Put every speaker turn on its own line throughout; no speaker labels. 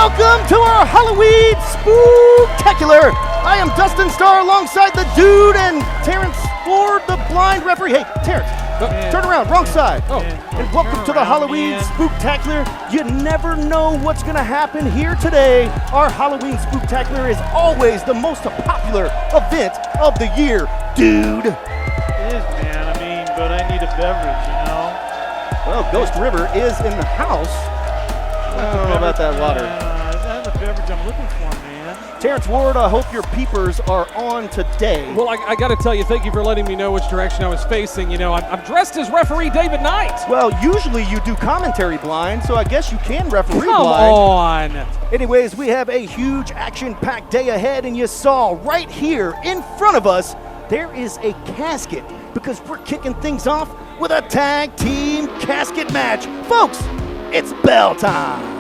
welcome to our Halloween Spooktacular. I am Dustin Starr alongside the dude and Terrence Ford, the blind referee. Hey, Terrence, turn around, wrong side. And welcome to the Halloween Spooktacular. You never know what's going to happen here today. Our Halloween Spooktacular is always the most popular event of the year, dude.
It is, man. I mean, but I need a beverage, you know?
Well, Ghost River is in the house. I don't know about that water.
That's the beverage I'm looking for, man.
Terrence Ward, I hope your peepers are on today.
Well, I got to tell you, thank you for letting me know which direction I was facing. You know, I'm dressed as referee David Knight.
Well, usually you do commentary blind, so I guess you can referee blind.
Come on.
Anyways, we have a huge action-packed day ahead, and you saw right here in front of us, there is a casket because we're kicking things off with a tag team casket match. Folks, it's bell time.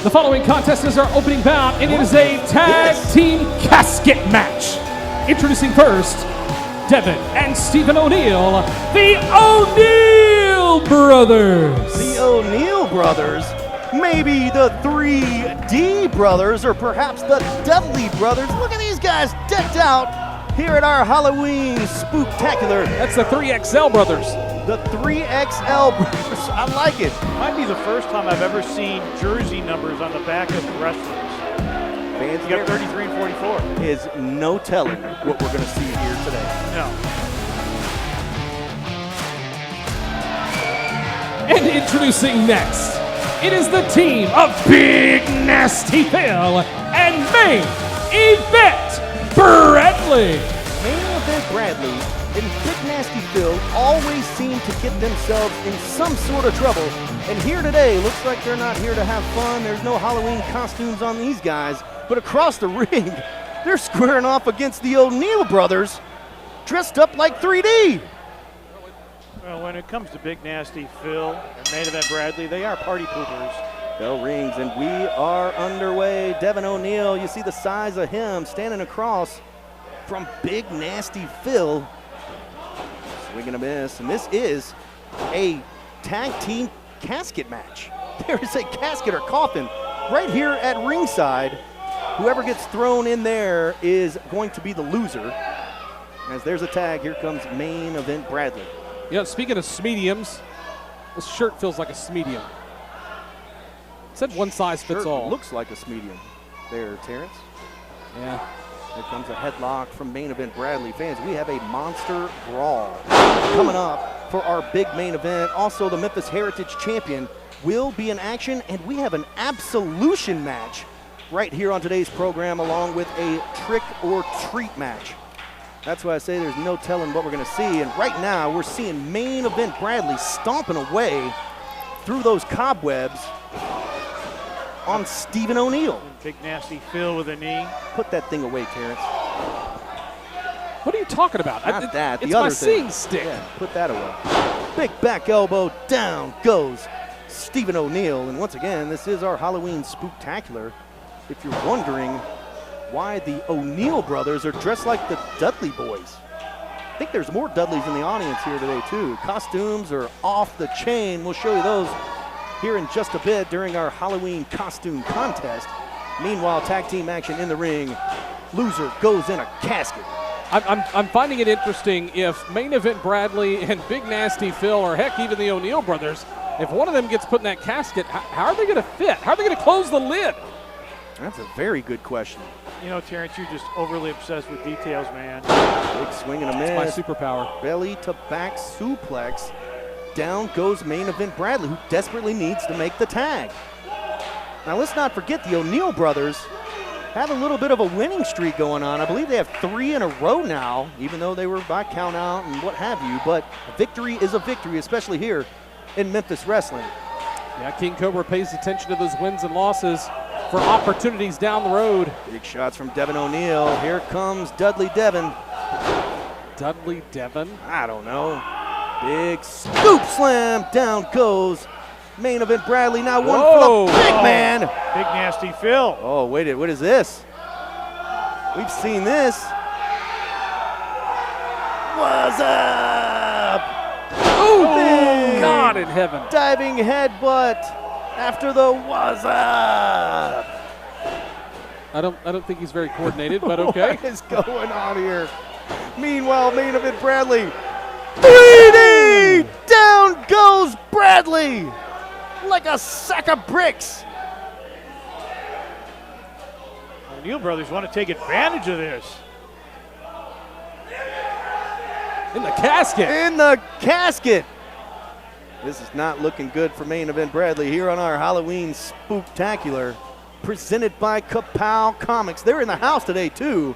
The following contest is our opening bout, and it is a tag team casket match. Introducing first, Devin and Stephen O'Neill, the O'Neill brothers.
The O'Neill brothers, maybe the 3D brothers, or perhaps the Dudley brothers. Look at these guys decked out here at our Halloween Spooktacular.
That's the 3XL brothers.
The 3XL brothers, I like it.
Might be the first time I've ever seen jersey numbers on the back of wrestlers.
Fans,
You got 33 and 44.
is no telling what we're going to see here today.
No.
And introducing next, it is the team of Big Nasty Phil and Main Event Bradley.
Main Event Bradley and Big Nasty Phil always seem to get themselves in some sort of trouble. And here today, looks like they're not here to have fun. There's no Halloween costumes on these guys. But across the ring, they're squaring off against the O'Neill brothers, dressed up like 3D.
Well, when it comes to Big Nasty Phil and Main Event Bradley, they are party poopers.
Bell rings and we are underway. Devin O'Neill, you see the size of him standing across from Big Nasty Phil. Swinging a miss, and this is a tag team casket match. There is a casket or coffin right here at ringside. Whoever gets thrown in there is going to be the loser. As there's a tag, here comes Main Event Bradley.
Yeah, speaking of smediums, this shirt feels like a smedium. It said one size fits
Shirt
all.
looks like a medium there, Terrence.
Yeah.
Here comes a headlock from Main Event Bradley. Fans, we have a monster brawl coming up for our big main event. Also, the Memphis Heritage Champion will be in action, and we have an absolution match right here on today's program, along with a trick or treat match. That's why I say there's no telling what we're going to see. And right now, we're seeing Main Event Bradley stomping away through those cobwebs on Stephen O'Neill.
Big Nasty Phil with a knee.
Put that thing away, Terrence.
What are you talking about?
Not that.
It's
the other
my
thing.
seeing stick.
Yeah, put that away. Big back elbow, down goes Stephen O'Neill. And once again, this is our Halloween Spooktacular. If you're wondering why the O'Neill brothers are dressed like the Dudley boys. I think there's more Dudleys in the audience here today, too. Costumes are off the chain. We'll show you those here in just a bit during our Halloween costume contest. Meanwhile, tag team action in the ring. Loser goes in a casket.
I'm finding it interesting if Main Event Bradley and Big Nasty Phil, or heck, even the O'Neill brothers, if one of them gets put in that casket, how are they going to fit? How are they going to close the lid?
That's a very good question.
You know, Terrence, you're just overly obsessed with details, man.
Big swing and a miss.
That's my superpower.
Belly to back suplex. Down goes Main Event Bradley, who desperately needs to make the tag. Now let's not forget the O'Neill brothers have a little bit of a winning streak going on. I believe they have 3 in a row now, even though they were by count out and what have you. But a victory is a victory, especially here in Memphis Wrestling.
Yeah, King Cobra pays attention to those wins and losses for opportunities down the road.
Big shots from Devin O'Neill. Here comes Dudley Devin.
Dudley Devin?
I don't know. Big scoop slam. Down goes Main Event Bradley. Now one for the big man.
Big Nasty Phil.
Oh, wait, what is this? We've seen this. What's up?
Ooh!
Big
not in heaven.
Diving headbutt after the was up.
I don't think he's very coordinated, but okay.
What is going on here? Meanwhile, main event Bradley. 3D! Down goes Bradley like a sack of bricks.
O'Neal brothers want to take advantage of this.
In the casket.
In the casket. This is not looking good for main event Bradley here on our Halloween Spooktacular, presented by Kapow Comics. They're in the house today too.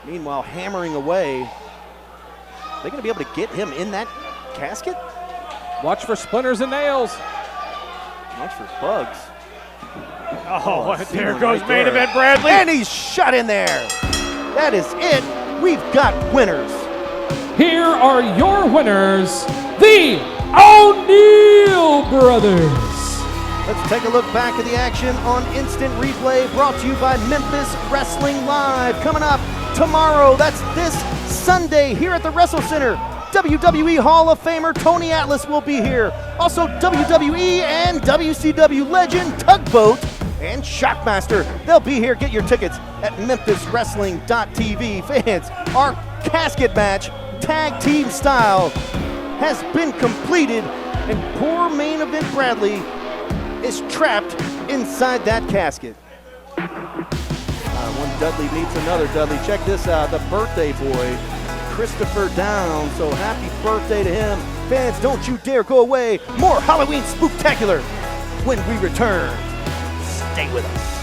Meanwhile, hammering away. They gonna be able to get him in that casket?
Watch for splinters and nails.
Watch for bugs.
Oh, there
right
goes main
there.
event Bradley.
And he's shot in there. That is it. We've got winners.
Here are your winners, the O'Neal brothers.
Let's take a look back at the action on Instant Replay, brought to you by Memphis Wrestling Live. Coming up tomorrow, that's this Sunday here at the Wrestle Center. WWE Hall of Famer Tony Atlas will be here. Also WWE and WCW legend Tugboat and Shockmaster. They'll be here. Get your tickets at memphiswrestling.tv. Fans, our casket match, tag team style, has been completed, and poor main event Bradley is trapped inside that casket. One Dudley meets another Dudley. Check this out, the birthday boy, Christopher Down. So happy birthday to him. Fans, don't you dare go away. More Halloween Spooktacular when we return. Stay with us.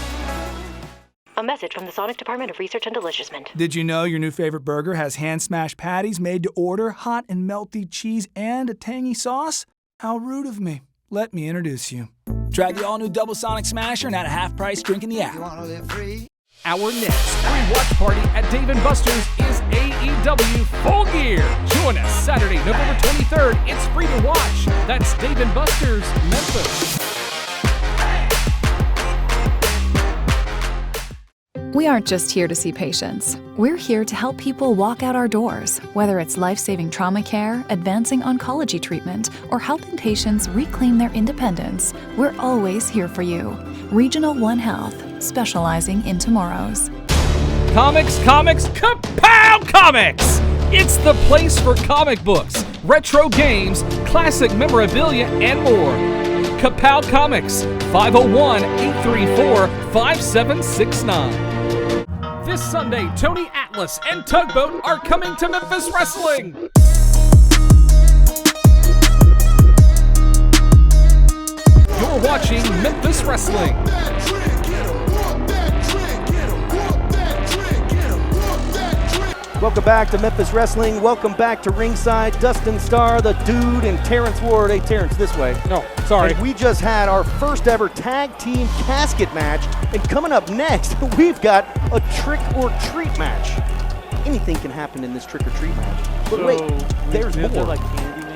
A message from the Sonic Department of Research and Deliciousment.
Did you know your new favorite burger has hand-smashed patties made to order, hot and melty cheese, and a tangy sauce? How rude of me. Let me introduce you. Try the all-new Double Sonic Smasher and at a half-price drink in the app.
Our next pre-watch party at Dave & Buster's is AEW Full Gear. Join us Saturday, November 23rd. It's free to watch. That's Dave & Buster's, Memphis.
We aren't just here to see patients. We're here to help people walk out our doors, whether it's life-saving trauma care, advancing oncology treatment, or helping patients reclaim their independence. We're always here for you. Regional One Health, specializing in tomorrows.
Comics, Kapow Comics! It's the place for comic books, retro games, classic memorabilia, and more. Kapow Comics, 501-834-5769. This Sunday, Tony Atlas and Tugboat are coming to Memphis Wrestling. You're watching Memphis Wrestling.
Welcome back to Memphis Wrestling. Welcome back to ringside. Dustin Starr, the Dude, and Terrence Ward. Hey, Terrence, this way.
No, sorry.
And we just had our first ever tag team casket match. And coming up next, we've got a trick or treat match. Anything can happen in this trick or treat match. But wait, there's more.
Like Candyman.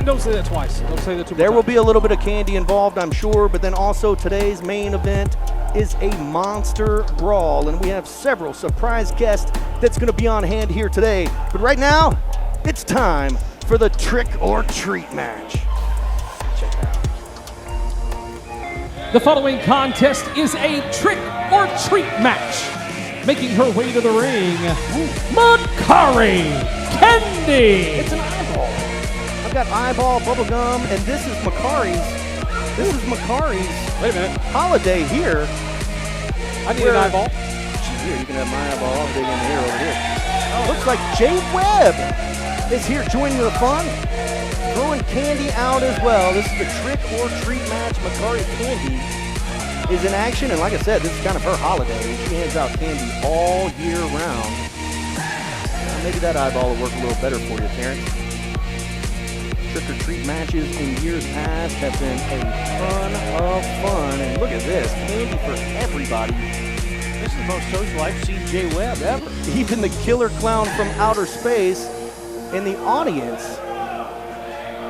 Don't say that twice. Don't say that too much.
There will be a little bit of candy involved, I'm sure, but then also today's main event is a monster brawl, and we have several surprise guests that's going to be on hand here today. But right now, it's time for the trick or treat match. Check it out.
The following contest is a trick or treat match. Making her way to the ring, MAKKARI, KANDY.
It's an eyeball. I've got eyeball, bubblegum, and this is MAKKARI's. This is MAKKARI's
Wait a minute.
holiday here.
I need an eyeball.
Here, you can have my eyeball. I'll dig in here over here. Looks like WEBB is here joining the fun. Throwing candy out as well. This is the trick or treat match. MAKKARI Candy is in action, and like I said, this is kind of her holiday. She hands out candy all year round. Maybe that eyeball will work a little better for you, Terrence. Trick or treat matches in years past have been a ton of fun, and look at this, candy for everybody.
This is the most social I've seen WEBB ever.
Even the killer clown from outer space in the audience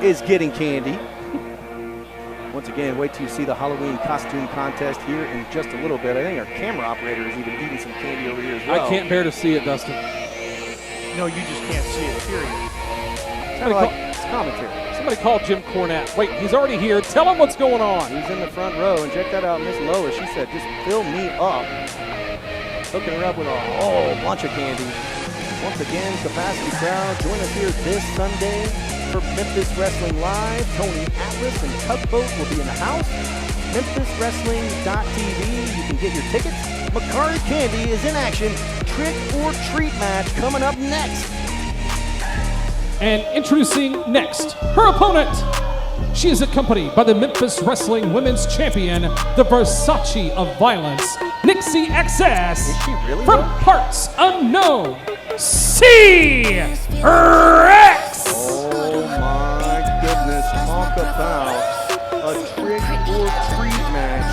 is getting candy. Once again, wait till you see the Halloween costume contest here in just a little bit. I think our camera operator is even eating some candy over here as well.
I can't bear to see it, Dustin.
No, you just can't see it, period.
It's commentary.
Somebody call Jim Cornette. Wait, he's already here. Tell him what's going on.
He's in the front row, and check that out, Miss Lois. She said, just fill me up. Hooking her up with a whole bunch of candy. Once again, capacity crowd, join us here this Sunday for Memphis Wrestling Live. Tony Atlas and Tugboat will be in the house. MemphisWrestling.tv, you can get your tickets. MAKKARI KANDY is in action. Trick or treat match coming up next.
And introducing next, her opponent. She is accompanied by the Memphis Wrestling Women's Champion, the Versace of Violence, NIXI XS,
Is she really
from
though?
parts unknown, C-Rex.
Oh my goodness, talk about a trick or treat match.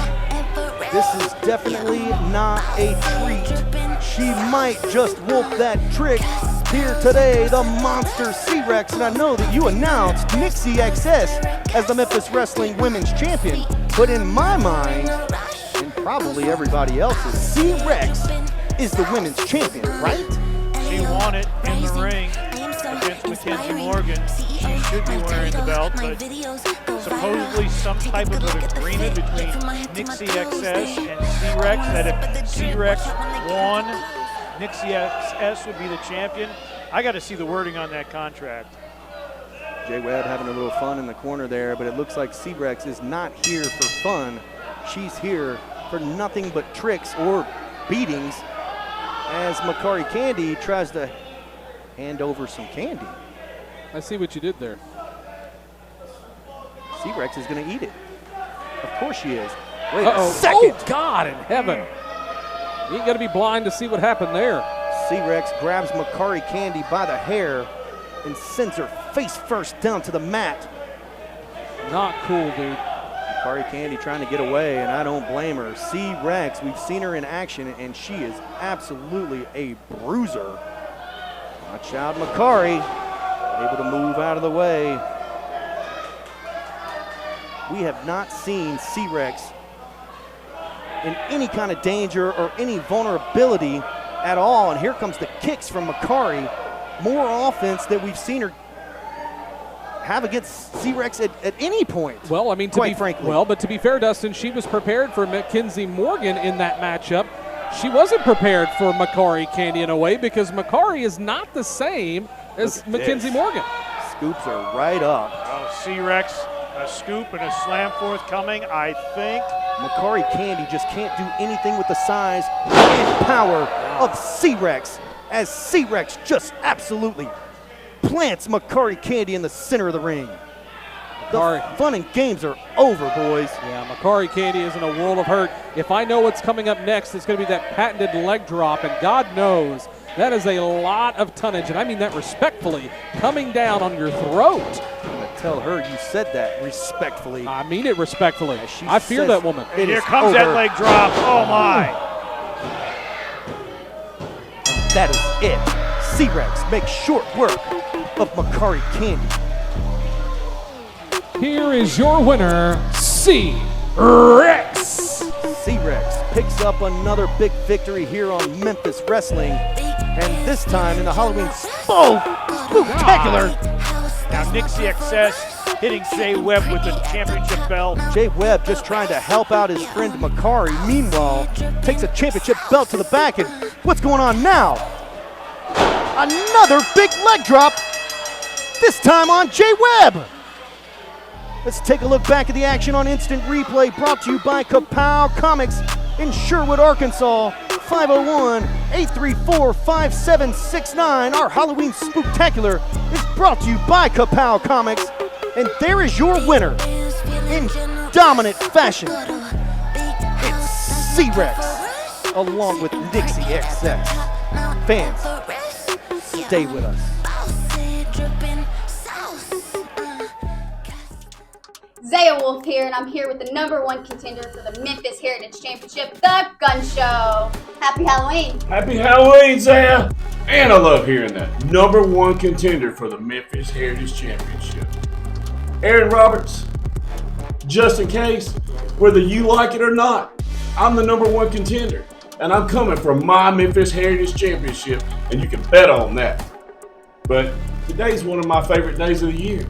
This is definitely not a treat. She might just wolf that trick here today, the monster C-Rex, and I know that you announced NIXI XS as the Memphis Wrestling Women's Champion, but in my mind, and probably everybody else's, C-Rex is the Women's Champion, right?
She won it in the ring against Mackenzie Morgan. She should be wearing the belt, but supposedly some type of an agreement between NIXI XS and C-Rex that if C-Rex won, NIXI XS would be the champion. I got to see the wording on that contract.
J-Webb having a little fun in the corner there, but it looks like C-Rex is not here for fun. She's here for nothing but tricks or beatings as MAKKARI KANDY tries to hand over some candy.
I see what you did there.
C-Rex is going to eat it. Of course she is. Wait
Uh-oh.
a second.
Oh, God in heaven. You ain't got to be blind to see what happened there.
C-Rex grabs MAKKARI KANDY by the hair and sends her face first down to the mat.
Not cool, dude.
MAKKARI KANDY trying to get away, and I don't blame her. C-Rex, we've seen her in action, and she is absolutely a bruiser. Watch out, MAKKARI. Able to move out of the way. We have not seen C-Rex in any kind of danger or any vulnerability at all. And here comes the kicks from MAKKARI. More offense than we've seen her have against C-Rex at any point.
Well, I mean,
quite frankly.
Well, but to be fair, Dustin, she was prepared for Mackenzie Morgan in that matchup. She wasn't prepared for MAKKARI KANDY in a way because MAKKARI is not the same as Mackenzie Morgan.
Scoops are right up.
Oh, C-Rex, a scoop and a slam forthcoming, I think.
MAKKARI KANDY just can't do anything with the size and power of C-Rex, as C-Rex just absolutely plants MAKKARI KANDY in the center of the ring. The fun and games are over, boys.
Yeah, MAKKARI KANDY is in a world of hurt. If I know what's coming up next, it's going to be that patented leg drop, and God knows that is a lot of tonnage, and I mean that respectfully, coming down on your throat.
I'm going to tell her you said that respectfully.
I mean it respectfully.
She
I fear
says
that woman.
And here comes that leg drop. Oh, my.
That is it. C-Rex makes short work of MAKKARI KANDY.
Here is your winner, C-Rex.
C-Rex picks up another big victory here on Memphis Wrestling, and this time in the Halloween Spooktacular.
Now NIXI XS hitting J-Webb with the championship belt.
J-Webb just trying to help out his friend MAKKARI. Meanwhile, takes a championship belt to the back, and what's going on now? Another big leg drop, this time on J-Webb. Let's take a look back at the action on Instant Replay, brought to you by Kapow Comics in Sherwood, Arkansas. 501-834-5769. Our Halloween Spooktacular is brought to you by Kapow Comics. And there is your winner in dominant fashion. It's C-Rex, along with NIXI XS. Fans, stay with us.
Zaya Wolf here, and I'm here with the #1 contender for the Memphis Heritage Championship, The Gun Show. Happy Halloween.
Happy Halloween, Zaya! And I love hearing that. #1 contender for the Memphis Heritage Championship. Aaron Roberts, just in case, whether you like it or not, I'm the #1 contender. And I'm coming for my Memphis Heritage Championship, and you can bet on that. But today's one of my favorite days of the year.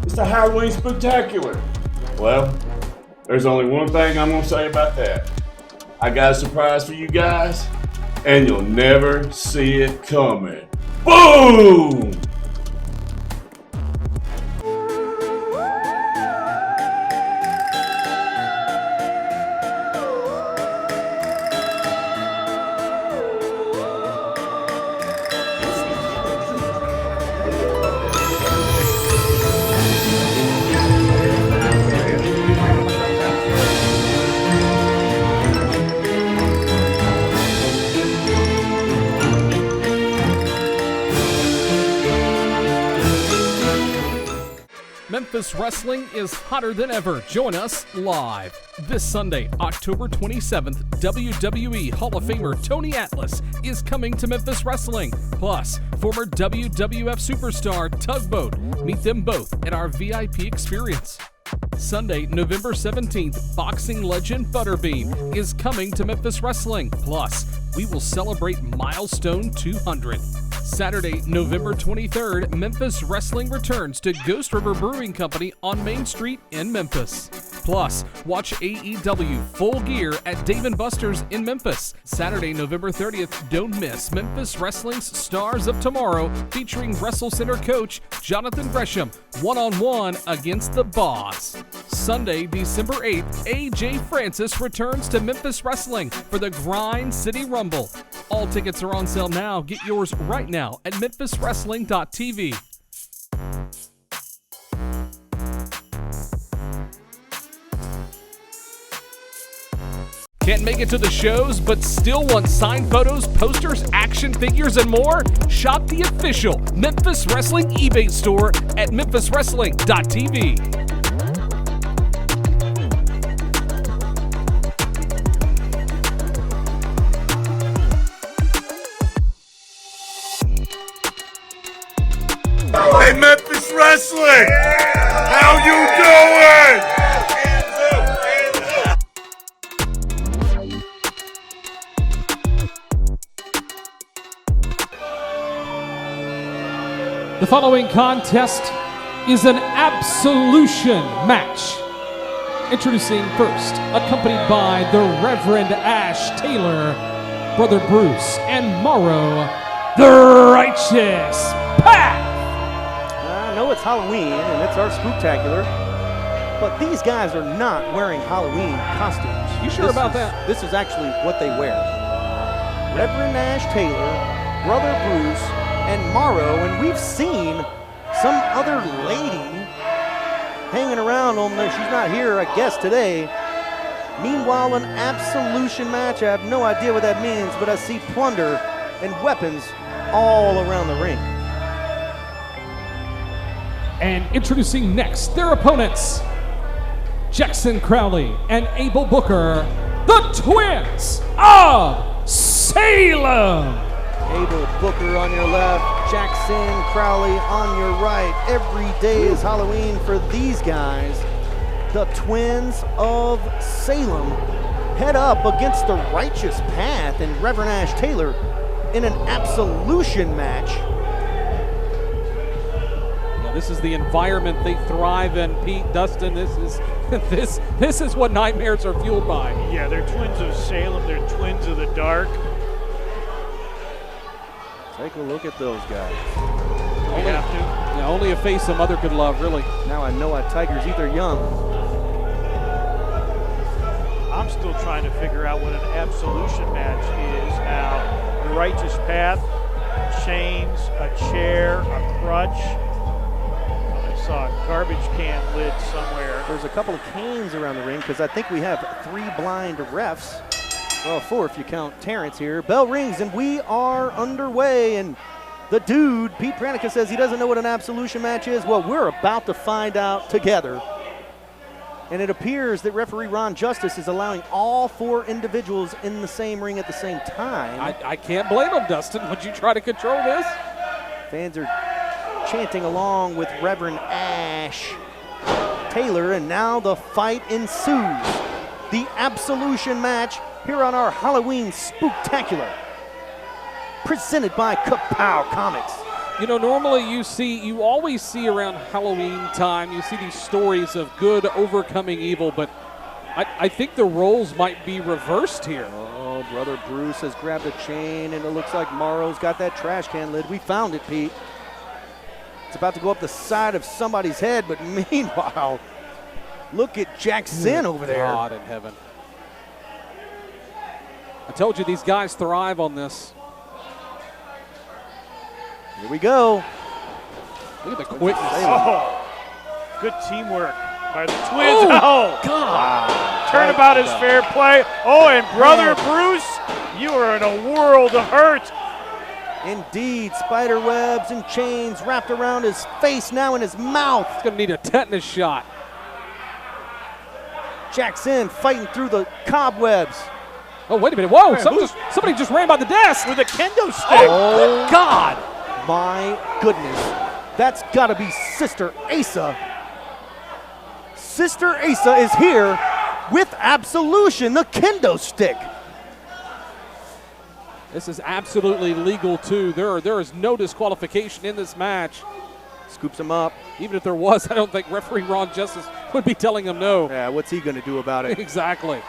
It's the Halloween Spooktacular. Well, there's only one thing I'm gonna say about that. I got a surprise for you guys, and you'll never see it coming. Boom!
Memphis Wrestling is hotter than ever. Join us live this Sunday, October 27th. WWE Hall of Famer Tony Atlas is coming to Memphis Wrestling. Plus, former WWF superstar Tugboat. Meet them both at our VIP experience. Sunday, November 17th, boxing legend BUTTERBEAN is coming to Memphis Wrestling. Plus, we will celebrate Milestone 200. Saturday, November 23rd, Memphis Wrestling returns to Ghost River Brewing Company on Main Street in Memphis. Plus, watch AEW Full Gear at Dave & Buster's in Memphis. Saturday, November 30th, don't miss Memphis Wrestling's Stars of Tomorrow featuring Wrestle Center coach Jonathan Gresham, one-on-one against the Boss. Sunday, December 8th, AJ Francis returns to Memphis Wrestling for the Grind City Rumble. All tickets are on sale now. Get yours right now at memphiswrestling.tv. Can't make it to the shows, but still want signed photos, posters, action figures, and more? Shop the official Memphis Wrestling eBay store at memphiswrestling.tv.
Hey, Memphis Wrestling! How you doing?
The following contest is an absolution match. Introducing first, accompanied by the Reverend Ash Taylor, Brother Bruce, and Morrow, the Righteous Path.
I know it's Halloween and it's our Spooktacular, but these guys are not wearing Halloween costumes.
You sure about that?
This is actually what they wear. Reverend Ash Taylor, Brother Bruce, and Morrow, and we've seen some other lady hanging around on there. She's not here, I guess, today. Meanwhile, an absolution match. I have no idea what that means, but I see plunder and weapons all around the ring.
And introducing next, their opponents, Jackson Crowley and Abel Booker, the Twins of Salem.
Abel Booker on your left, Jackson Crowley on your right. Every day is Halloween for these guys. The Twins of Salem head up against the Righteous Path and Reverend Ash Taylor in an absolution match.
Yeah, this is the environment they thrive in, Pete, Dustin. This is what nightmares are fueled by.
Yeah, they're Twins of Salem. They're Twins of the Dark.
Take a look at those guys.
Only a face a mother could love, really.
Now I know why Tigers eat their young.
I'm still trying to figure out what an absolution match is now. The Righteous Path, chains, a chair, a crutch. I saw a garbage can lid somewhere.
There's a couple of canes around the ring because I think we have 3 blind refs. Well, 4 if you count Terrence here. Bell rings and we are underway, and the dude, Pete Pranica, says he doesn't know what an absolution match is. Well, we're about to find out together. And it appears that referee Ron Justice is allowing all 4 individuals in the same ring at the same time.
I can't blame him, Dustin. Would you try to control this?
Fans are chanting along with Reverend Ash Taylor, and now the fight ensues. The absolution match here on our Halloween Spooktacular, presented by Kapow Comics.
You know, normally you always see around Halloween time, you see these stories of good overcoming evil, but I think the roles might be reversed here.
Oh, Brother Bruce has grabbed a chain, and it looks like Morrow's got that trash can lid. We found it, Pete. It's about to go up the side of somebody's head, but meanwhile, look at Jackson over there.
God in heaven. I told you these guys thrive on this.
Here we go.
Look at the quickness.
Oh, good teamwork by the Twins. Oh,
God.
turnabout is fair play. Oh, and Brother Bruce, you are in a world of hurt.
Indeed, spider webs and chains wrapped around his face, now in his mouth.
He's going to need a tetanus shot.
Jackson fighting through the cobwebs.
Oh, wait a minute. Whoa, somebody just ran by the desk.
With a kendo stick.
Oh,
good God.
My goodness. That's got to be Sister Asa. Sister Asa is here with absolution, the kendo stick.
This is absolutely legal, too. There is no disqualification in this match.
Scoops him up.
Even if there was, I don't think referee Ron Justice would be telling him no.
Yeah, what's he going to do about it?
Exactly.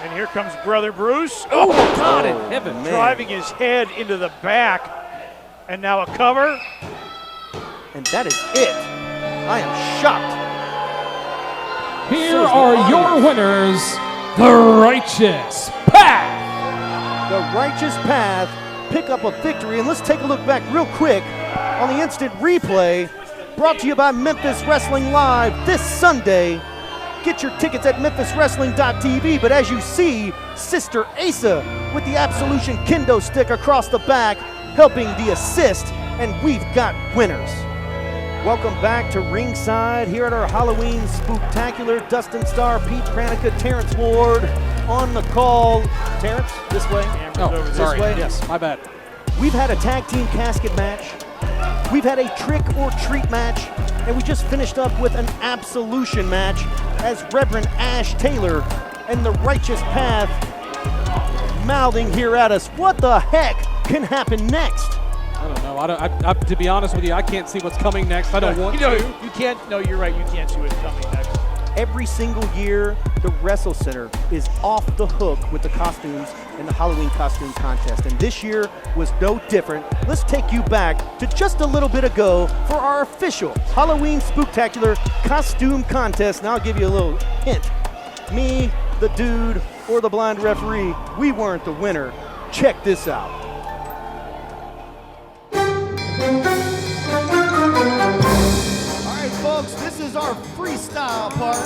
And here comes Brother Bruce.
Oh, God in heaven.
man.
Driving his head into the back. And now a cover.
And that is it. I am shocked.
Here are your winners, the Righteous Path.
The Righteous Path pick up a victory. And let's take a look back real quick on the instant replay brought to you by Memphis Wrestling Live this Sunday. Get your tickets at memphiswrestling.tv. But as you see, Sister Asa with the Absolution Kendo stick across the back, helping the assist, and we've got winners. Welcome back to ringside here at our Halloween Spooktacular. Dustin Starr, Pete Pranica, Terrence Ward on the call. Terrence, this way.
Oh, sorry.
This way.
Yes, my bad.
We've had a tag team casket match. We've had a trick or treat match. And we just finished up with an absolution match as Reverend Ash Taylor and the Righteous Path mouthing here at us. What the heck can happen next?
I don't know. I, to be honest with you, I can't see what's coming next. I don't want to.
You can't. No, you're right. You can't see what's coming next.
Every single year, the Wrestle Center is off the hook with the costumes in the Halloween costume contest. And this year was no different. Let's take you back to just a little bit ago for our official Halloween Spooktacular costume contest. Now I'll give you a little hint. Me, the dude, or the blind referee, we weren't the winner. Check this out. All right, folks, this is our freestyle part.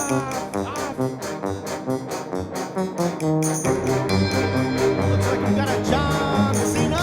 Looks like we got a John Cena.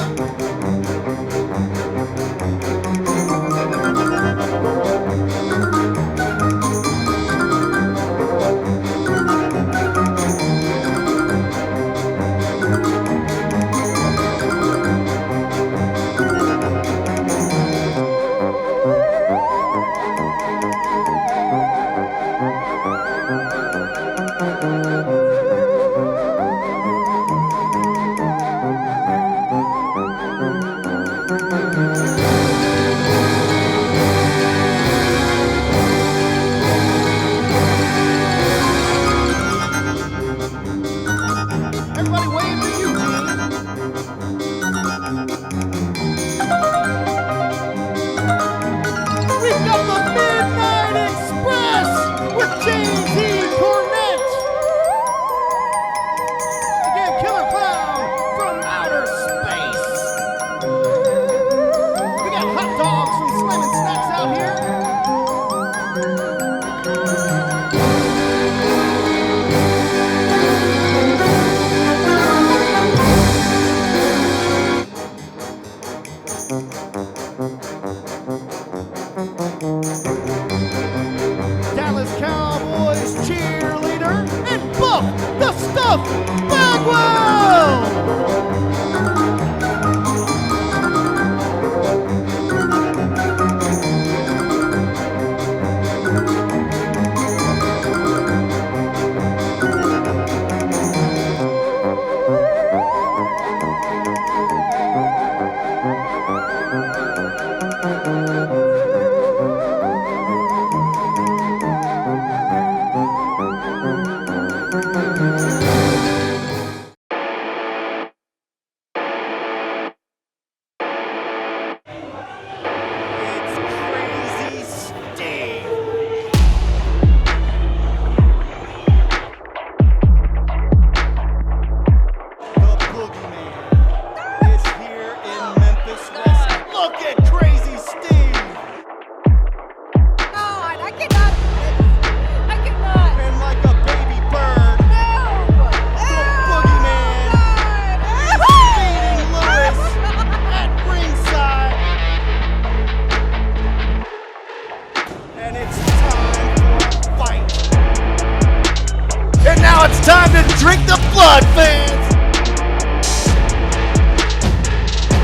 Drink the blood, fans!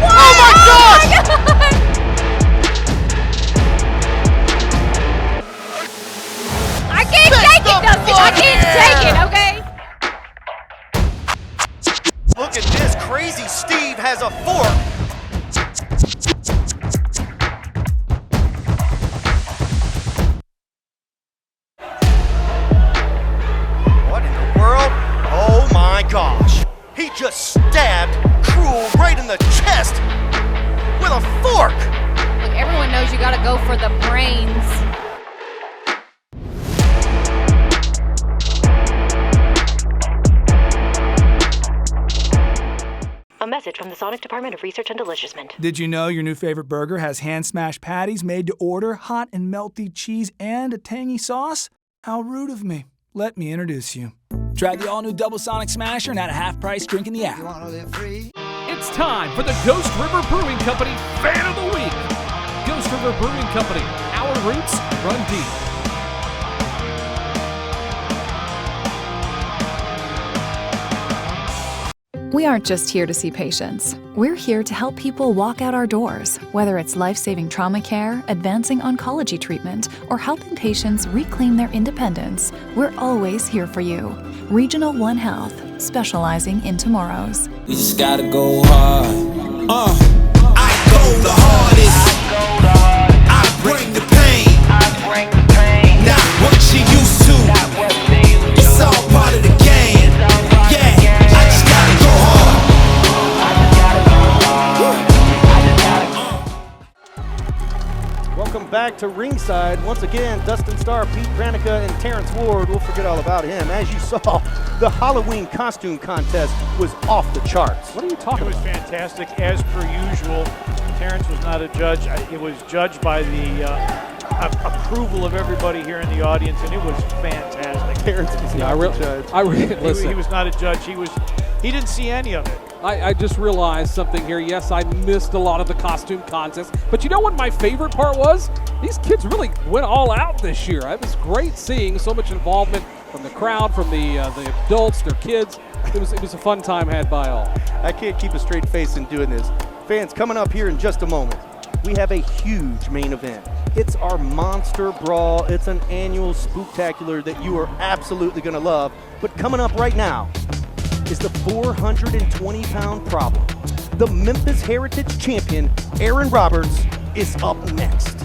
What? Oh my gosh!
I can't take it, Dustin! I can't take it, okay?
Look at this, crazy Steve has a fork. What in the world? Oh my gosh. He just stabbed Cruel right in the chest with a fork.
Look, everyone knows you gotta go for the brains.
A message from the Sonic Department of Research and Deliciousment.
Did you know your new favorite burger has hand-smashed patties made to order, hot and melty cheese, and a tangy sauce? How rude of me. Let me introduce you. Try the all-new Double Sonic Smasher and at a half-price drink in the app.
It's time for the Ghost River Brewing Company Fan of the Week. Ghost River Brewing Company, our roots run deep.
We aren't just here to see patients. We're here to help people walk out our doors, whether it's life-saving trauma care, advancing oncology treatment, or helping patients reclaim their independence. We're always here for you. Regional One Health, specializing in tomorrows.
We just gotta go hard. I go the hardest. I bring the pain. Not what you used to. It's all part of the game. Yeah, I just gotta go hard.
Welcome back to ringside. Once again, Dustin Starr, Pete Pranica, and Terrence Ward. We'll forget all about him. As you saw, the Halloween costume contest was off the charts. What are you talking
It was
about?
fantastic, as per usual. Terrence was not a judge. It was judged by the approval of everybody here in the audience, and it was fantastic.
Terrence was not a judge.
He was not a judge. He didn't see any of it.
I just realized something here. Yes, I missed a lot of the costume contest, but you know what my favorite part was? These kids really went all out this year. It was great seeing so much involvement from the crowd, from the adults, their kids. It was a fun time had by all.
I can't keep a straight face in doing this. Fans, coming up here in just a moment, we have a huge main event. It's our Monster Brawl. It's an annual spooktacular that you are absolutely going to love. But coming up right now is the 420-pound problem. The Memphis Heritage Champion, Aaron Roberts, is up next.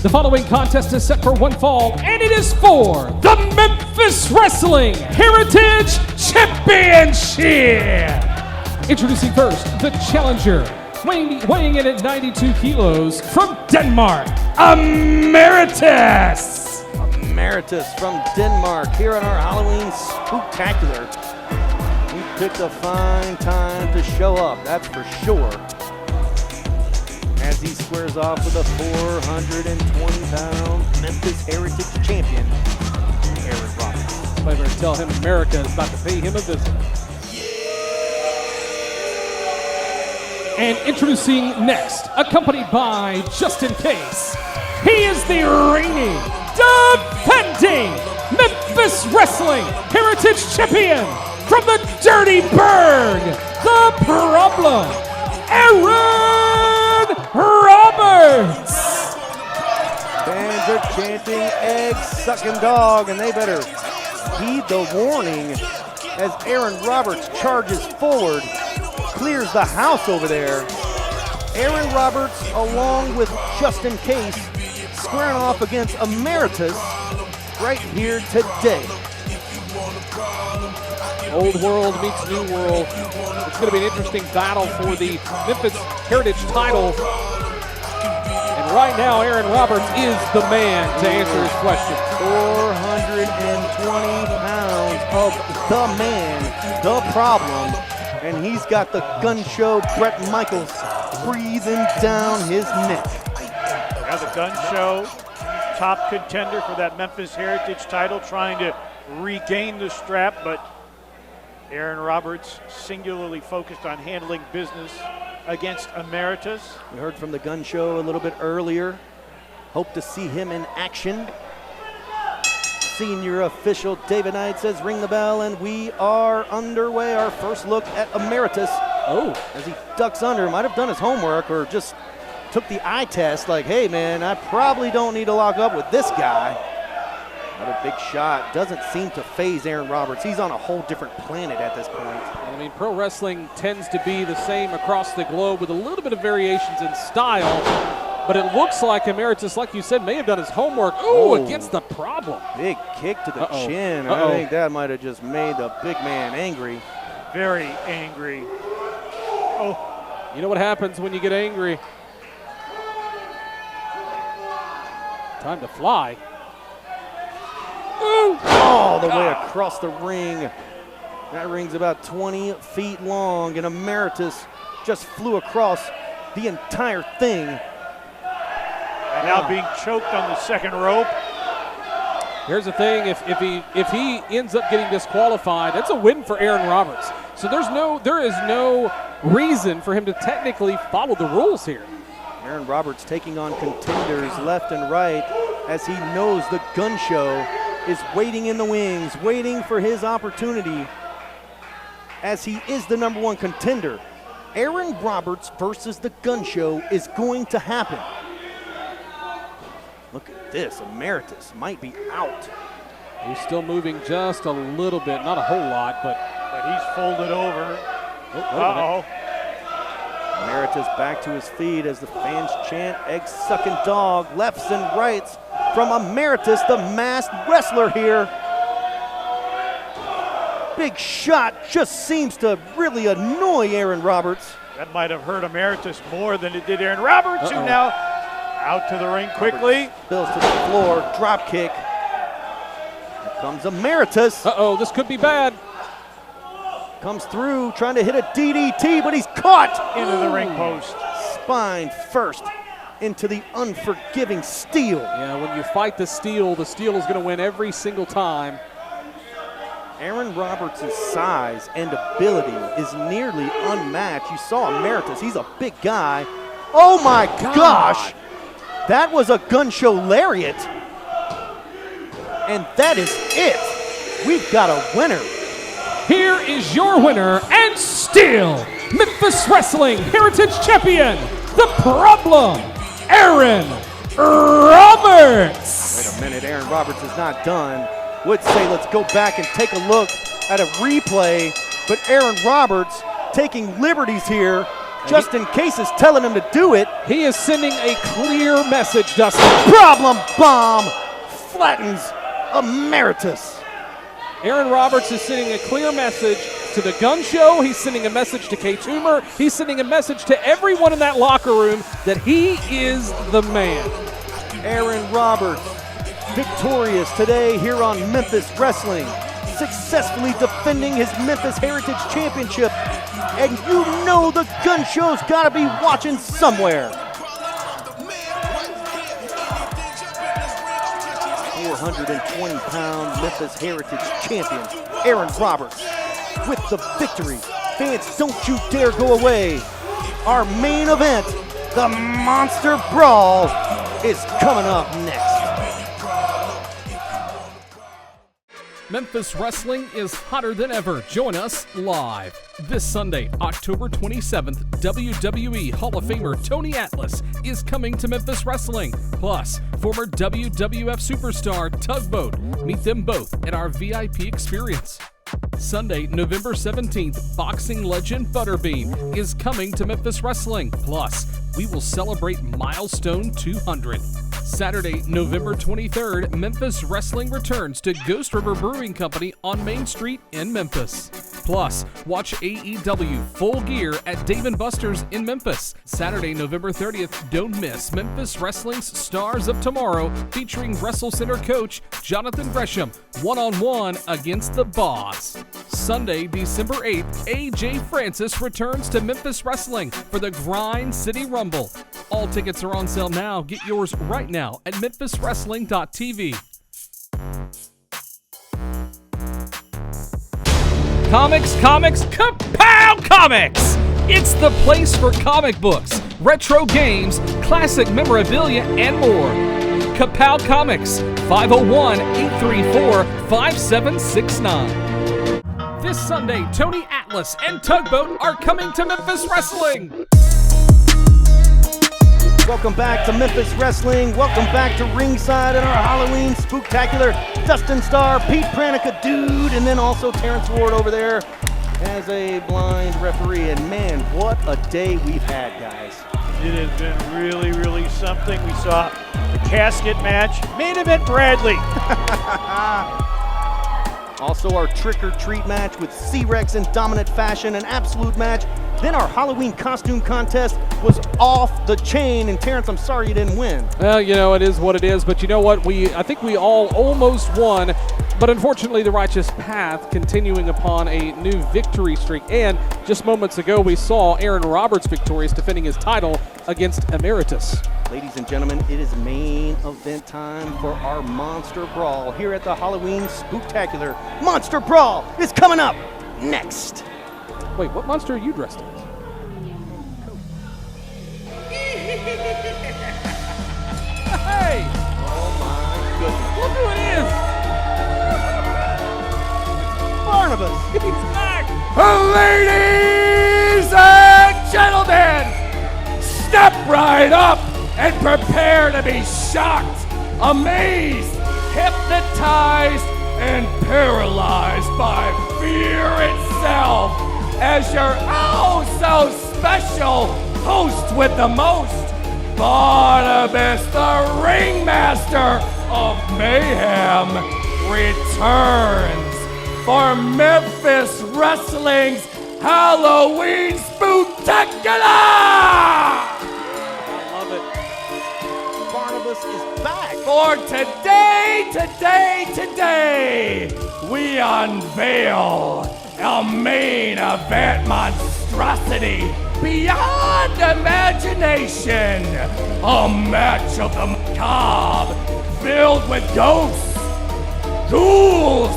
The following contest is set for one fall, and it is for the Memphis Wrestling Heritage Championship. Introducing first, the challenger, weighing in at 92 kilos, from Denmark, Emeritus.
Emeritus from Denmark here on our Halloween Spooktacular. We picked a fine time to show up, that's for sure. As he squares off with a 420-pound Memphis Heritage Champion, Aaron Roberts.
I better tell him America is about to pay him a visit. And introducing next, accompanied by Justin Case, he is the reigning, defending Memphis Wrestling Heritage Champion from the Dirty Burg, the Problem, Aaron Roberts.
Fans are chanting egg-sucking dog, and they better heed the warning as Aaron Roberts charges forward, clears the house over there. Aaron Roberts, along with Justin Case, squaring off against Emeritus right here today.
Old world meets new world. It's going to be an interesting battle for the Memphis Heritage title. And right now, Aaron Roberts is the man to answer his question.
420 pounds of the man, the problem. And he's got the gun show Bret Michaels breathing down his neck.
Yeah, the gun show, top contender for that Memphis Heritage title, trying to regain the strap, but Aaron Roberts singularly focused on handling business against Emeritus.
We heard from the gun show a little bit earlier. Hope to see him in action senior official David Knight says ring the bell, and we are underway. Our first look at Emeritus. Oh, as he ducks under, might have done his homework or just took the eye test like, hey man, I probably don't need to lock up with this guy. Another big shot. Doesn't seem to phase Aaron Roberts. He's on a whole different planet at this point.
I mean, pro wrestling tends to be the same across the globe with a little bit of variations in style, but it looks like Emeritus, like you said, may have done his homework. Ooh, against the problem.
Big kick to the chin. I think that might have just made the big man angry.
Very angry. Oh.
You know what happens when you get angry? Time to fly.
Ooh. All the way across the ring. That ring's about 20 feet long, and Emeritus just flew across the entire thing.
And now being choked on the second rope.
Here's the thing, if he ends up getting disqualified, that's a win for Aaron Roberts. So there is no reason for him to technically follow the rules here.
Aaron Roberts taking on contenders left and right as he knows the gun show is waiting in the wings, waiting for his opportunity as he is the #1 contender. Aaron Roberts versus the gun show is going to happen. Look at this, Emeritus might be out.
He's still moving just a little bit, not a whole lot, but
he's folded over.
Uh-oh.
Emeritus back to his feet as the fans chant egg-sucking dog, lefts and rights from Emeritus, the masked wrestler here. Big shot just seems to really annoy Aaron Roberts.
That might have hurt Emeritus more than it did Aaron Roberts, who now out to the ring quickly.
Spills to the floor, drop kick. Here comes Emeritus.
This could be bad.
Comes through, trying to hit a DDT, but he's caught.
Into the ring post.
Spine first into the unforgiving steel.
Yeah, when you fight the steel is going to win every single time.
Aaron Roberts' size and ability is nearly unmatched. You saw Emeritus, he's a big guy. Oh my gosh! That was a gun show lariat. And that is it. We've got a winner.
Here is your winner and still Memphis Wrestling Heritage Champion, the Problem, Aaron Roberts.
Wait a minute, Aaron Roberts is not done. Would say let's go back and take a look at a replay, but Aaron Roberts taking liberties here just in case is telling him to do it.
He is sending a clear message, Dustin.
Problem bomb flattens Emeritus.
Aaron Roberts is sending a clear message to the gun show. He's sending a message to K-toomer. He's sending a message to everyone in that locker room that he is the man.
Aaron Roberts, victorious today here on Memphis Wrestling, successfully defending his Memphis Heritage Championship. And you know the gun show's gotta be watching somewhere. 420-pound Memphis Heritage Champion, Aaron Roberts, with the victory. Fans, don't you dare go away. Our main event, the Monster Brawl, is coming up next.
Memphis Wrestling is hotter than ever. Join us live this Sunday, October 27th. WWE Hall of Famer Tony Atlas is coming to Memphis Wrestling. Plus, former WWF superstar Tugboat. Meet them both at our VIP experience. Sunday, November 17th, boxing legend BUTTERBEAN is coming to Memphis Wrestling. Plus, we will celebrate Milestone 200. Saturday, November 23rd, Memphis Wrestling returns to Ghost River Brewing Company on Main Street in Memphis. Plus, watch AEW Full Gear at Dave & Buster's in Memphis. Saturday, November 30th, don't miss Memphis Wrestling's Stars of Tomorrow featuring Wrestle Center coach Jonathan Gresham, one-on-one against the Boss. Sunday, December 8th, AJ Francis returns to Memphis Wrestling for the Grind City Rumble. All tickets are on sale now. Get yours right now at memphiswrestling.tv. Comics, Kapow Comics! It's the place for comic books, retro games, classic memorabilia, and more. Kapow Comics, 501-834-5769. This Sunday, Tony Atlas and Tugboat are coming to Memphis Wrestling.
Welcome back to Memphis Wrestling. Welcome back to ringside in our Halloween Spooktacular. Dustin Starr, Pete Pranica, dude, and then also Terrence Ward over there as a blind referee. And man, what a day we've had, guys.
It has been really, really something. We saw the casket match, main event Bradley.
Also our trick or treat match with C-Rex in dominant fashion, an absolute match. Then our Halloween costume contest was off the chain. And Terrence, I'm sorry you didn't win.
Well, you know, it is what it is, but you know what? I think we all almost won, but unfortunately the righteous path continuing upon a new victory streak. And just moments ago we saw Aaron Roberts victorious, defending his title against Emeritus.
Ladies and gentlemen, it is main event time for our Monster Brawl here at the Halloween Spooktacular. Monster Brawl is coming up next.
Wait, what monster are you dressed as? Hey!
Oh my goodness.
Look who it is!
Barnabas!
He's back!
Ladies and gentlemen, step right up and prepare to be shocked, amazed, hypnotized, and paralyzed by fear itself as your oh so special host with the most, Barnabas, the ringmaster of mayhem, returns for Memphis Wrestling's Halloween Spooktacular!
Barnabas is back.
For today, we unveil a main event monstrosity beyond imagination. A match of the macabre filled with ghosts, ghouls,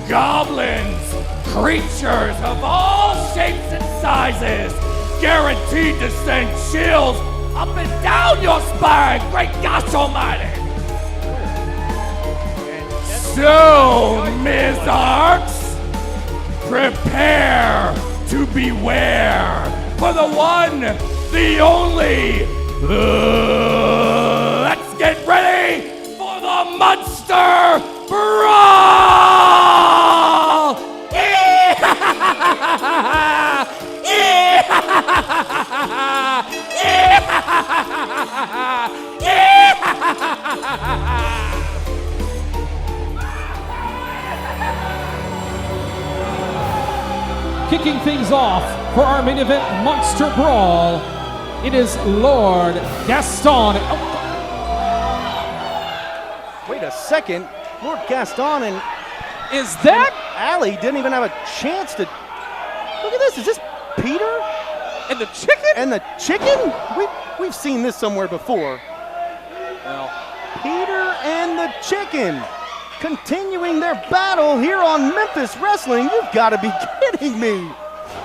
goblins, creatures of all shapes and sizes, guaranteed to send chills up and down your spine. Great gosh almighty. So, Ms. Arts, prepare to beware for the one, the only. Let's get ready for the Monster Brawl!
Kicking things off for our main event Monster Brawl, it is Lord Gaston.
Wait a second. Lord Gaston and
Is that?
Allie didn't even have a chance to. Look at this. Is this Peter?
And the chicken?
And the chicken? We've seen this somewhere before.
Well,
Peter and the chicken continuing their battle here on Memphis Wrestling. You've got to be kidding me.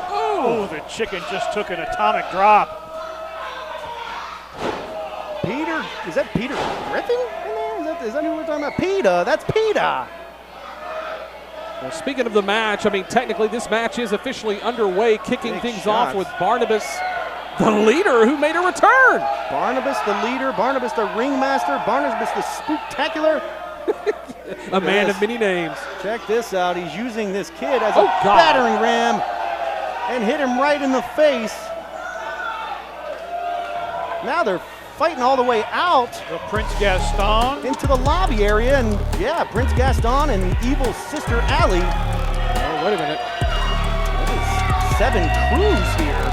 Oh, the chicken just took an atomic drop.
Peter, is that Peter Griffin in there? Is that who we're talking about? PETA, that's PETA.
well, speaking of the match, I mean, technically this match is officially underway, kicking
Big
things
shots.
off with Barnabas, the leader, who made a return.
Barnabas the leader, Barnabas the ringmaster, Barnabas the Spooktacular.
A man
Yes.
of many names.
Check this out. He's using this kid as
Oh,
a
God.
battering ram and hit him right in the face. Now they're fighting all the way out
The Prince Gaston.
into the lobby area, and yeah, Prince Gaston and evil sister Allie.
Oh, wait a minute.
That is 7 Crews here.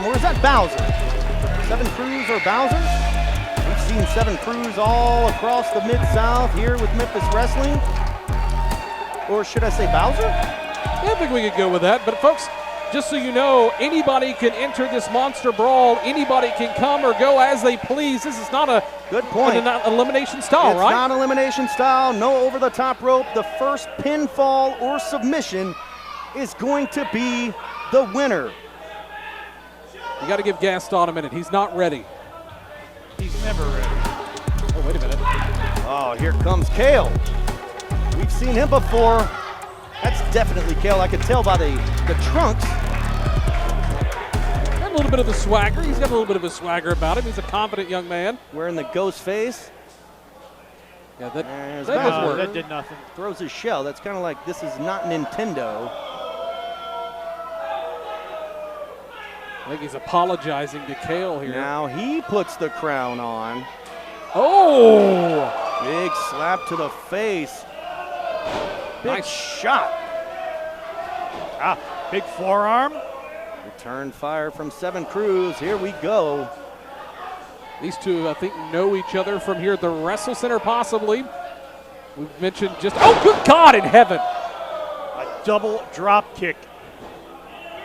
Or is that Bowser? 7 Crews or Bowser? We've seen 7 Crews all across the Mid-South here with Memphis Wrestling. Or should I say Bowser?
Yeah, I think we could go with that. But folks, just so you know, anybody can enter this Monster Brawl. Anybody can come or go as they please. This is not a
Good point.
an elimination style,
It's
right?
not elimination style, no over the top rope. The first pinfall or submission is going to be the winner.
You got to give Gaston a minute. He's not ready.
He's never ready.
Oh, wait a minute.
Oh, here comes Kale. We've seen him before. That's definitely Kale. I could tell by the trunks.
Got a little bit of a swagger. He's got a little bit of a swagger about him. He's a confident young man.
Wearing the ghost face.
Yeah, that
doesn't
No,
work.
that did nothing.
Throws his shell. That's kind of like, this is not Nintendo.
I think he's apologizing to Kale here.
Now he puts the crown on.
Oh!
Big slap to the face. Big
Nice
shot.
Big forearm.
Return fire from Seven Cruz. Here we go.
These two, I think, know each other from here at the Wrestle Center, possibly. We've mentioned just, oh, good God in heaven.
A double drop kick.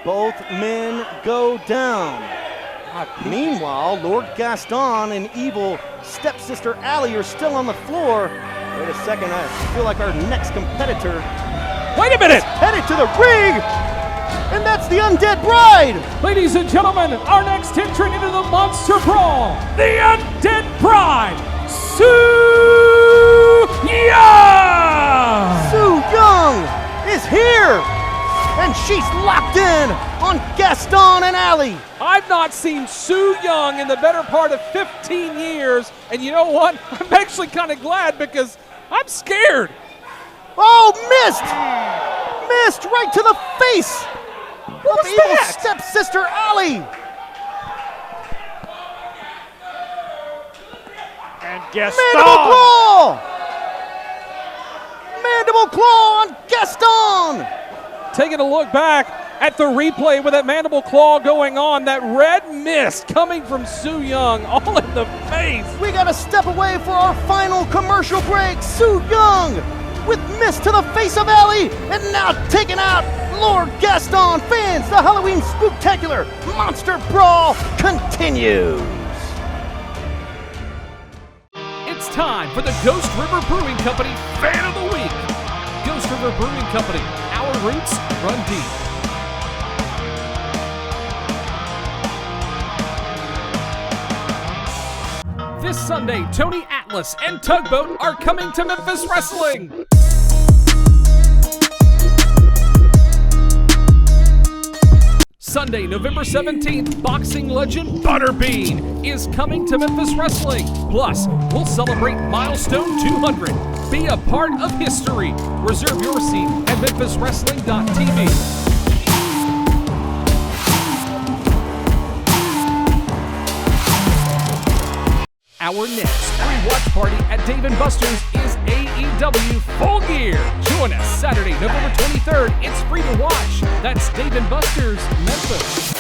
Both men go down. Meanwhile, Lord Gaston and evil stepsister Allie are still on the floor. Wait a second, I feel like our next competitor
Wait a minute!
headed to the ring, and that's the Undead Bride.
Ladies and gentlemen, our next entrant into the Monster Brawl, the Undead Bride, Su Yung!
Su Yung is here, and she's locked in on Gaston and Allie.
I've not seen Su Yung in the better part of 15 years, and you know what? I'm actually kind of glad because I'm scared.
Oh, missed! Missed right to the face
What
of
was
evil
that?
stepsister Allie.
And Gaston.
Mandible claw! Mandible claw on Gaston!
Taking a look back at the replay with that mandible claw going on, that red mist coming from Su Yung all in the face.
We gotta step away for our final commercial break. Su Yung with mist to the face of Allie, and now taking out Lord Gaston. Fans, the Halloween Spooktacular Monster Brawl continues.
It's time for the Ghost River Brewing Company Fan of the Week. Ghost River Brewing Company, our roots run deep. This Sunday, Tony Atlas and Tugboat are coming to Memphis Wrestling. Sunday, November 17th, boxing legend BUTTERBEAN is coming to Memphis Wrestling. Plus, we'll celebrate Milestone 200. Be a part of history. Reserve your seat at memphiswrestling.tv. Our next free-watch party at Dave & Buster's is AEW Full Gear. Join us Saturday, November 23rd. It's free to watch. That's Dave & Buster's, Memphis.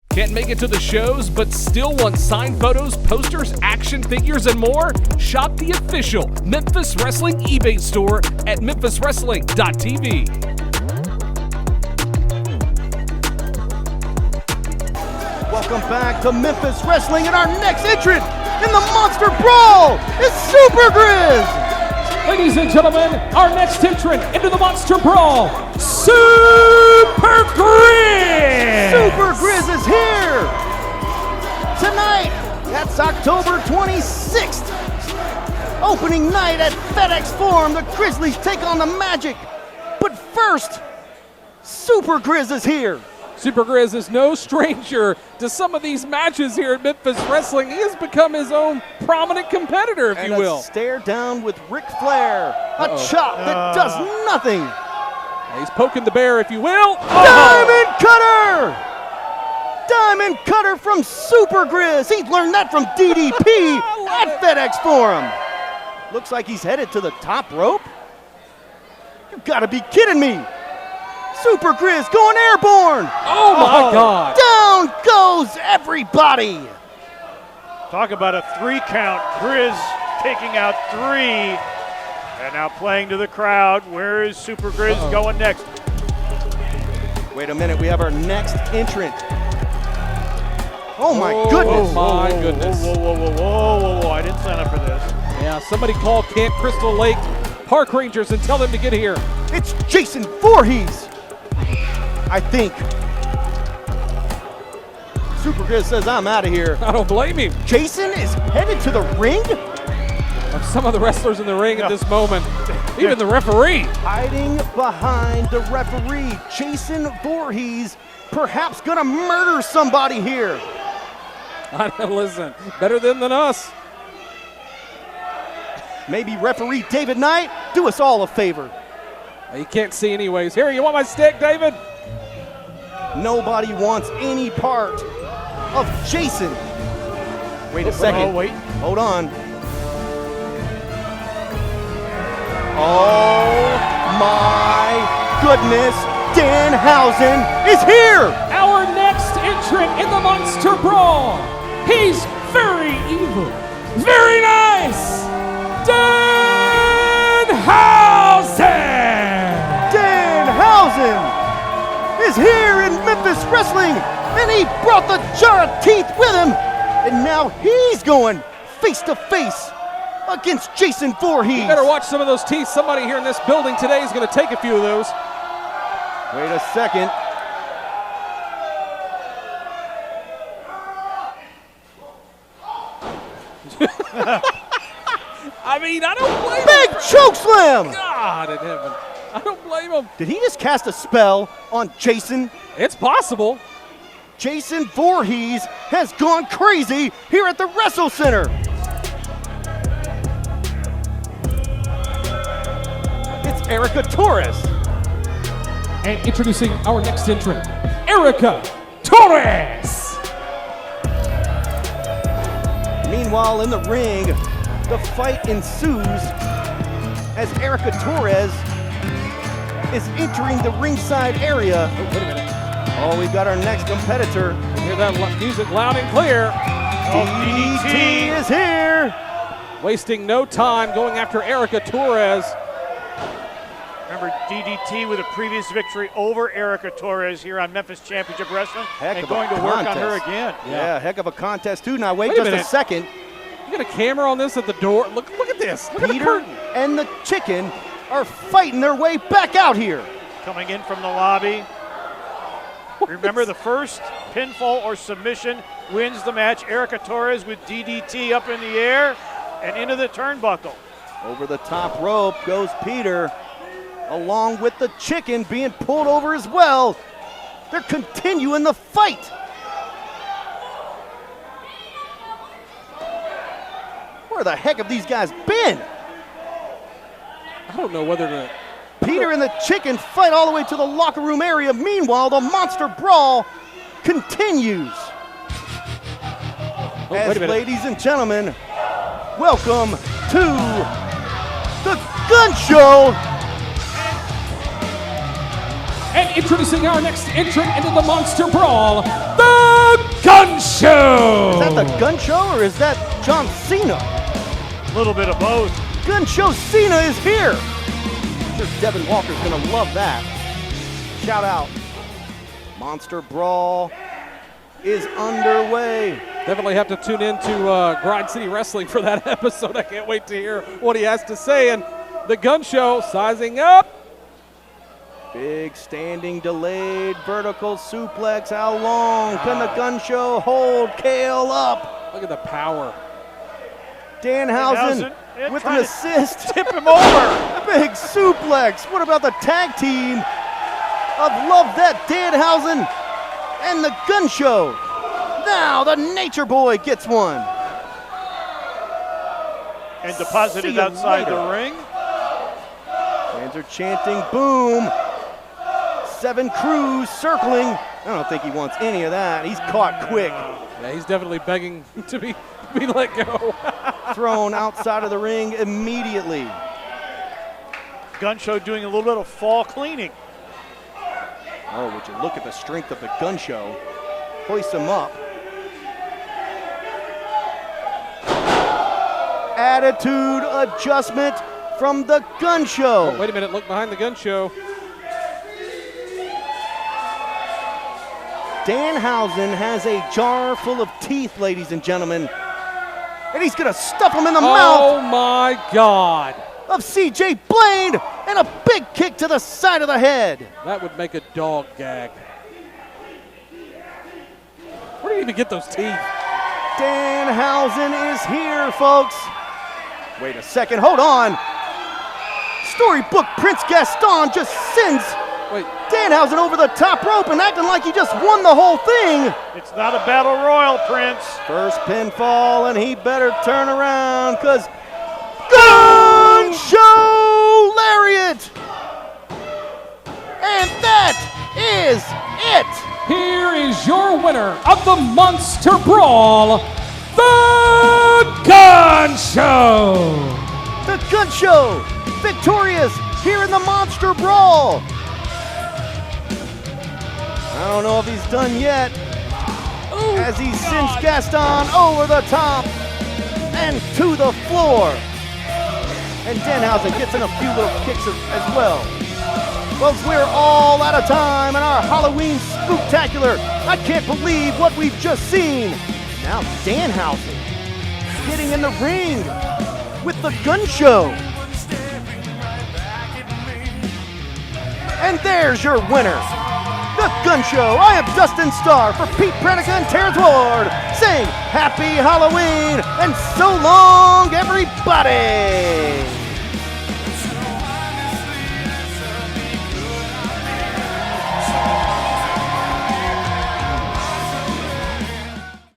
Can't make it to the shows, but still want signed photos, posters, action figures, and more? Shop the official Memphis Wrestling eBay store at memphiswrestling.tv.
Welcome back to Memphis Wrestling, and our next entrant in the Monster Brawl is Super Grizz.
Ladies and gentlemen, our next entrant into the Monster Brawl, Super Grizz!
Super Grizz is here tonight. That's October 26th. Opening night at FedEx Forum. The Grizzlies take on the Magic. But first, Super Grizz is here.
Super Grizz is no stranger to some of these matches here at Memphis Wrestling. He has become his own prominent competitor, if
And
you will.
a stare down with Ric Flair. A chop that does nothing.
He's poking the bear, if you will.
Diamond Cutter! Diamond Cutter from Super Grizz. He learned that from DDP at FedEx Forum. Looks like he's headed to the top rope. You've got to be kidding me. Super Grizz going airborne.
Oh my God.
Down goes everybody.
Talk about a 3 count. Grizz taking out 3. And now playing to the crowd. Where is Super Grizz going next?
Wait a minute, we have our next entrant. Oh my goodness.
Oh my goodness.
Whoa. I didn't sign up for this.
Yeah, somebody call Camp Crystal Lake Park Rangers and tell them to get here.
It's Jason Voorhees. I think. Super Chris says, I'm out of here.
I don't blame him.
Jason is headed to the ring?
Some of the wrestlers in the ring at this moment, even the referee.
Hiding behind the referee, Jason Voorhees, perhaps gonna murder somebody here.
Listen, better than us.
Maybe referee David Knight, do us all a favor.
You can't see anyways. Here, you want my stick, David?
Nobody wants any part of Jason. Wait a second.
Oh, wait.
Hold on. Oh my goodness, Danhausen is here!
Our next entrant in the Monster Brawl. He's very evil, very nice. Danhausen!
Danhausen is here in Memphis Wrestling, and he brought the jar of teeth with him, and now he's going face to face against Jason Voorhees.
You better watch some of those teeth. Somebody here in this building today is going to take a few of those.
Wait a second.
I mean, I don't blame him.
Big chokeslam!
God in heaven. I don't blame him.
Did he just cast a spell on Jason?
It's possible.
Jason Voorhees has gone crazy here at the Wrestle Center. It's Erica Torres.
And introducing our next entrant, Erica Torres.
Meanwhile, in the ring, the fight ensues as Erica Torres is entering the ringside area.
Oh, wait a minute.
Oh, we've got our next competitor.
You hear that music loud and clear.
DDT is here.
Wasting no time going after Erica Torres.
Remember DDT with a previous victory over Erica Torres here on Memphis Championship Wrestling, and going to work on her again.
Yeah, heck of a contest too. Now wait
a
just
minute.
a second.
You got a camera on this at the door. Look at this. Look at the
Peter
curtain.
and the Chicken are fighting their way back out here.
Coming in from the lobby. Remember, the first pinfall or submission wins the match. Erica Torres with DDT up in the air and into the turnbuckle.
Over the top rope goes Peter, along with the Chicken being pulled over as well. They're continuing the fight. Where the heck have these guys been?
I don't know whether to.
Peter and the Chicken fight all the way to the locker room area. Meanwhile, the Monster Brawl continues.
Oh,
As
wait a minute.
ladies and gentlemen, welcome to the Gun Show.
And introducing our next entrant into the Monster Brawl, the Gun Show.
Is that the Gun Show or is that John Cena?
A little bit of both.
Gun Show Cena is here. I'm sure Devin Walker's gonna love that. Shout out. Monster Brawl is underway.
Definitely have to tune in to Grind City Wrestling for that episode. I can't wait to hear what he has to say. And the Gun Show sizing up.
Big standing delayed vertical suplex. How long can the Gun Show hold Kale up?
Look at the power.
Danhausen with an
trying to
assist.
tip him over.
Big suplex. What about the tag team of Love That Danhausen and the Gun Show? Now the Nature Boy gets one.
And
See
deposited
you
outside
later.
the ring.
Fans are chanting boom. 7 crews circling. I don't think he wants any of that. He's caught quick.
Yeah, he's definitely begging to be let go.
Thrown outside of the ring immediately.
Gun Show doing a little bit of fall cleaning.
Oh, would you look at the strength of the Gun Show. Hoist him up. Attitude adjustment from the Gun Show.
Oh, wait a minute, look behind the Gun Show.
Danhausen has a jar full of teeth, ladies and gentlemen. And he's gonna stuff them in the
Oh
mouth
my God.
of CJ Blaine and a big kick to the side of the head.
That would make a dog gag.
Where do you even get those teeth?
Danhausen is here, folks. Wait a second, hold on. Storybook Prince Gaston just sends Danhausen over the top rope and acting like he just won the whole thing.
It's not a battle royal, Prince.
First pinfall, and he better turn around, because Gun Show Lariat! And that is it!
Here is your winner of the Monster Brawl, The Gun Show!
The Gun Show, victorious here in the Monster Brawl. I don't know if he's done yet, as he sends Gaston over the top and to the floor. And Danhausen gets in a few little kicks as well. Folks, we're all out of time in our Halloween Spooktacular. I can't believe what we've just seen. Now Danhausen getting in the ring with the Gun Show. And there's your winner, The Gun Show. I am Dustin Starr for Pete Pranica and Terrence Ward, saying Happy Halloween and so long, everybody.